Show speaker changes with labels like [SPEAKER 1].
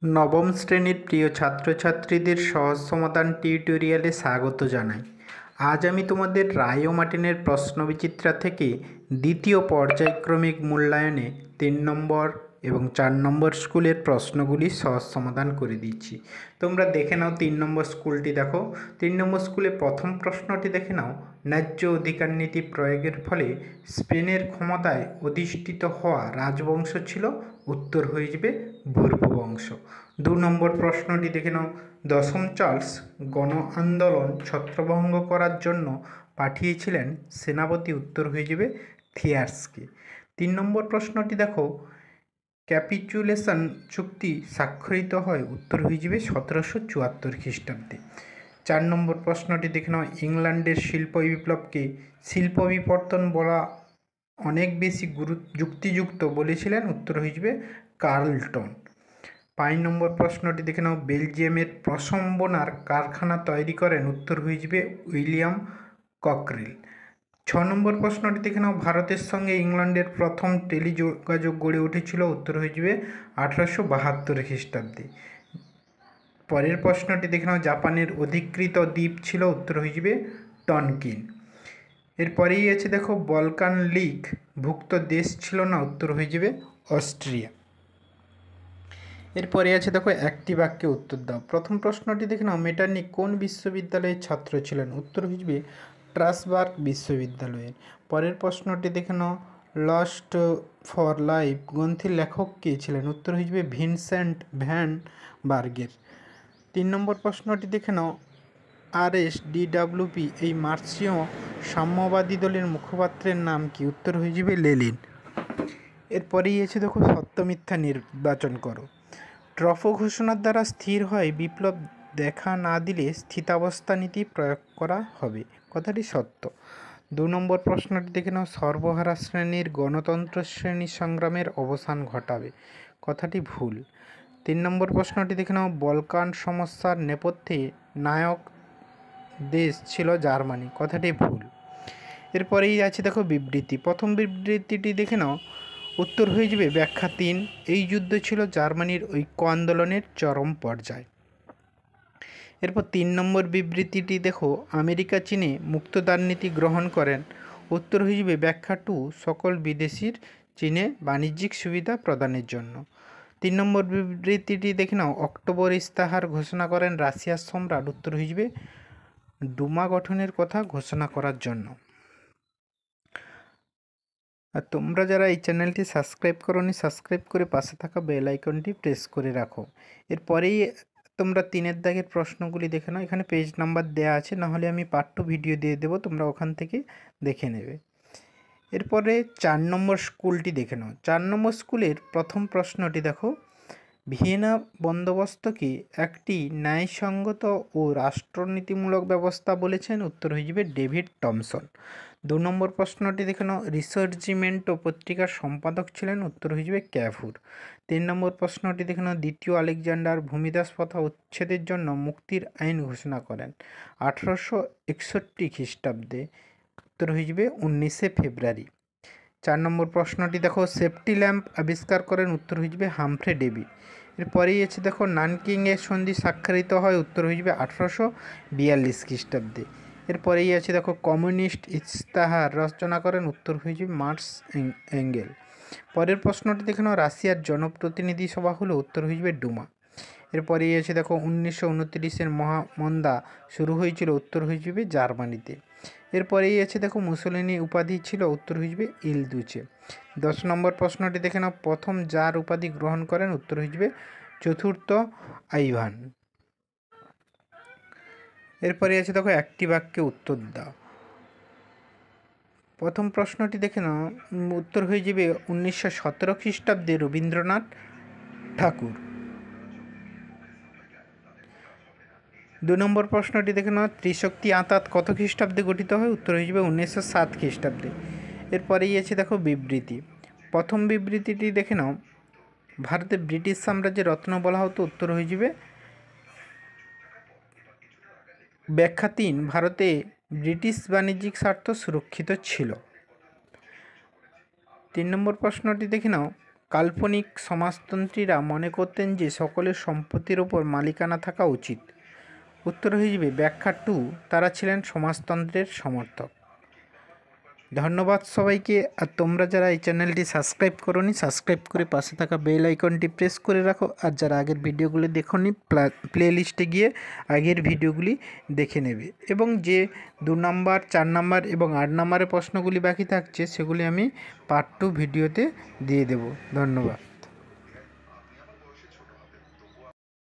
[SPEAKER 1] নবম শ্রেণীর প্রিয় ছাত্রছাত্রীদের সহজ সমাধান টিউটোরিয়ালে স্বাগত জানাই। আজ আমি তোমাদের রায় ও মার্টিনের প্রশ্নবিচিত্রা থেকে দ্বিতীয় পর্যায়ক্রমিক মূল্যায়নে 3 নম্বর এবং 4 নম্বর স্কুলের প্রশ্নগুলি সহজ সমাধান করে দিচ্ছি। তোমরা দেখে নাও 3 নম্বর স্কুলটি দেখো। 3 নম্বর স্কুলে প্রথম প্রশ্নটি দেখে নাও, ন্যায্য অধিকার নীতি প্রয়োগের ফলে স্পেনের ক্ষমতায় অধিষ্ঠিত হওয়া রাজবংশ ছিল, উত্তর হয়ে যাবে বুর্বো বংশ। 2 নম্বর প্রশ্নটি দেখে নাও, দশম চার্লস গণ আন্দোলন ছত্রভঙ্গ করার জন্য পাঠিয়েছিলেন সেনাপতি, উত্তর হয়ে যাবে থিয়ার্সকে। 3 নম্বর প্রশ্নটি দেখো, ক্যাপিচুলেশন চুক্তি স্বাক্ষরিত হয়, উত্তর হয়ে যাবে 1774 খ্রিস্টাব্দে। 4 নম্বর প্রশ্নটি দেখে নাও, ইংল্যান্ডের শিল্প বিপ্লবকে শিল্প বিবর্তন বলা অনেক বেশি যুক্তিযুক্ত বলেছিলেন, উত্তর হয়ে যাবে কার্লটন। 5 নম্বর প্রশ্নটি দেখে নাও, বেলজিয়ামের প্রসম্বনার কারখানা তৈরি করেন, উত্তর হয়ে যাবে উইলিয়াম ককরেল। 6 নম্বর প্রশ্নটি দেখে নাও, ভারতের সঙ্গে ইংল্যান্ডের প্রথম টেলিযোগাযোগ গড়ে উঠেছিল, উত্তর হয়ে যাবে 1872 খ্রিস্টাব্দে। পরের প্রশ্নটি দেখে নাও, জাপানের অধিকৃত দ্বীপ ছিল, উত্তর হয়ে যাবে টনকিন। এরপরেই আছে দেখো, বলকান লিগ ভুক্ত দেশ ছিল না, উত্তর হয়ে যাবে অস্ট্রিয়া। এরপরে আছে দেখো, একটি বাক্যে উত্তর দাও। প্রথম প্রশ্নটি দেখে নাও, মেটার্নি কোন বিশ্ববিদ্যালয়ের ছাত্র ছিলেন, উত্তর হয়ে যাবে স্ট্রাসবার্গ বিশ্ববিদ্যালয়ের। পরের প্রশ্নটি দেখে নাও, লস্ট ফর লাইফ গ্রন্থের লেখক কে ছিলেন, উত্তর হয়ে যাবে ভিনসেন্ট ভ্যান বার্গের। 3 নম্বর প্রশ্নটি দেখে নাও, RSDWP এই মার্ক্সীয় সাম্যবাদী দলের মুখপাত্রের নাম কি, উত্তর হয়ে যাবে লেনিন। এরপরেই আছে দেখো, সত্য মিথ্যা নির্বাচন করো। ট্রফো ঘোষণার দ্বারা স্থির হয় বিপ্লব দেখা না দিলে স্থিতাবস্থা নীতি প্রয়োগ করা হবে, কথাটি সত্য। 2 নম্বর প্রশ্নটি দেখে নাও, সর্বহারা শ্রেণীর গণতন্ত্র শ্রেণী সংগ্রামের অবসান ঘটাবে, কথাটি ভুল। 3 নম্বর প্রশ্নটি দেখে নাও, বলকান সমস্যার নেপথ্যে নায়ক দেশ ছিল জার্মানি, কথাটি ভুল। এরপরেই আছে দেখো বিবৃতি। প্রথম বিবৃতিটি দেখে নাও, উত্তর হয়ে যাবে ব্যাখ্যা 3, এই যুদ্ধ ছিল জার্মানির ঐক্য আন্দোলনের চরম পর্যায়। এরপর 3 নম্বর বিবৃতিটি দেখো, আমেরিকা চীনে মুক্তদার নীতি গ্রহণ করেন, উত্তর হয়ে যাবে ব্যাখ্যা 2, সকল বিদেশির চীনে বাণিজ্যিক সুবিধা প্রদানের জন্য। 3 নম্বর বিবৃতিটি দেখে নাও, অক্টোবর ইস্তাহার ঘোষণা করেন রাশিয়ার সম্রাট, উত্তর হয়ে যাবে ডুমা গঠনের কথা ঘোষণা করার জন্য। আর তোমরা যারা এই চ্যানেলটি সাবস্ক্রাইব করোনি, সাবস্ক্রাইব করে পাশে থাকা বেল আইকনটি প্রেস করে রাখো। এরপরেই তোমরা 3-এর দাগের প্রশ্নগুলি দেখে নাও, এখানে পেজ নাম্বার দেওয়া আছে, নাহলে আমি পার্ট 2 ভিডিও দিয়ে দেবো, তোমরা ওখান থেকে দেখে নেবে। এরপরে 4 নম্বর স্কুলটি দেখে নাও। 4 নম্বর স্কুলের প্রথম প্রশ্নটি দেখো, ভিয়েনা বন্দোবস্তকে একটি ন্যায়সঙ্গত ও রাষ্ট্রনীতিমূলক ব্যবস্থা বলেছেন, উত্তর হয়ে যাবে ডেভিড টমসন। 2 নম্বর প্রশ্নটি দেখে নাও, রিসার্জিমেন্টো পত্রিকার সম্পাদক ছিলেন, উত্তর হয়ে যাবে ক্যাভুর। 3 নম্বর প্রশ্নটি দেখে নাও, দ্বিতীয় আলেকজান্ডার ভূমিদাস প্রথা উচ্ছেদের জন্য মুক্তির আইন ঘোষণা করেন 1861 খ্রিস্টাব্দে, উত্তর হয়ে যাবে 19 ফেব্রুয়ারি। 4 নম্বর প্রশ্নটি দেখো, সেফটি ল্যাম্প আবিষ্কার করেন, উত্তর হয়ে যাবে হামফ্রে ডেভি। এরপরেই আছে দেখো, নানকিংয়ের সন্ধি স্বাক্ষরিত হয়, উত্তর হয়ে যাবে 1842 খ্রিস্টাব্দে। এরপরেই আছে দেখো, কমিউনিস্ট ইস্তাহার রচনা করেন, উত্তর হয়ে যাবে মার্কস এঙ্গেল। পরের প্রশ্নটি দেখে নাও, রাশিয়ার জনপ্রতিনিধি সভা হলো, উত্তর হয়ে যাবে ডুমা। এরপরেই আছে দেখো, 1929-এর মহামন্দা শুরু হয়েছিল, উত্তর হয়ে যাবে জার্মানিতে। এরপরেই আছে দেখো, মুসোলিনি উপাধি ছিল, উত্তর হয়ে যাবে ইল দুচে। 10 নম্বর প্রশ্নটি দেখে নাও, প্রথম জার উপাধি গ্রহণ করেন, উত্তর হয়ে যাবে চতুর্থ আইভান। এরপরে আছে দেখো, একটি বাক্যে উত্তর দাও। প্রথম প্রশ্নটি দেখে নাও, উত্তর হয়ে যাবে 1917 খ্রিস্টাব্দে রবীন্দ্রনাথ ঠাকুর। 2 নম্বর প্রশ্নটি দেখে নাও, ত্রিশক্তি আঁতাত কত খ্রিস্টাব্দে গঠিত হয়, উত্তর হয়ে যাবে 1907 খ্রিস্টাব্দে। এরপরেই আছে দেখো বিবৃতি। প্রথম বিবৃতিটি দেখে নাও, ভারতে ব্রিটিশ সাম্রাজ্যের রত্ন বলা হতো, উত্তর হয়ে যাবে ব্যাখ্যা 3, ভারতে ব্রিটিশ বাণিজ্যিক স্বার্থ সুরক্ষিত ছিল। 3 নম্বর প্রশ্নটি দেখে নাও, কাল্পনিক সমাজতন্ত্রীরা মনে করতেন যে সকলের সম্পত্তির ওপর মালিকানা থাকা উচিত। উত্তর হয়ে যাবে ব্যাখ্যা 2, তারা ছিলেন সমাজতন্ত্রের সমর্থক। ধন্যবাদ সবাইকে। আর তোমরা যারা এই চ্যানেলটি সাবস্ক্রাইব করোনি, সাবস্ক্রাইব করে পাশে থাকা বেল আইকনটি প্রেস করে রাখো। আর যারা আগের ভিডিওগুলি দেখোনি, প্লে লিস্টে গিয়ে আগের ভিডিওগুলি দেখে নেবে। এবং যে 2 নম্বর, 4 নম্বর এবং 8 নম্বরের প্রশ্নগুলি বাকি থাকছে সেগুলি আমি পার্ট 2 ভিডিওতে দিয়ে দেব। ধন্যবাদ।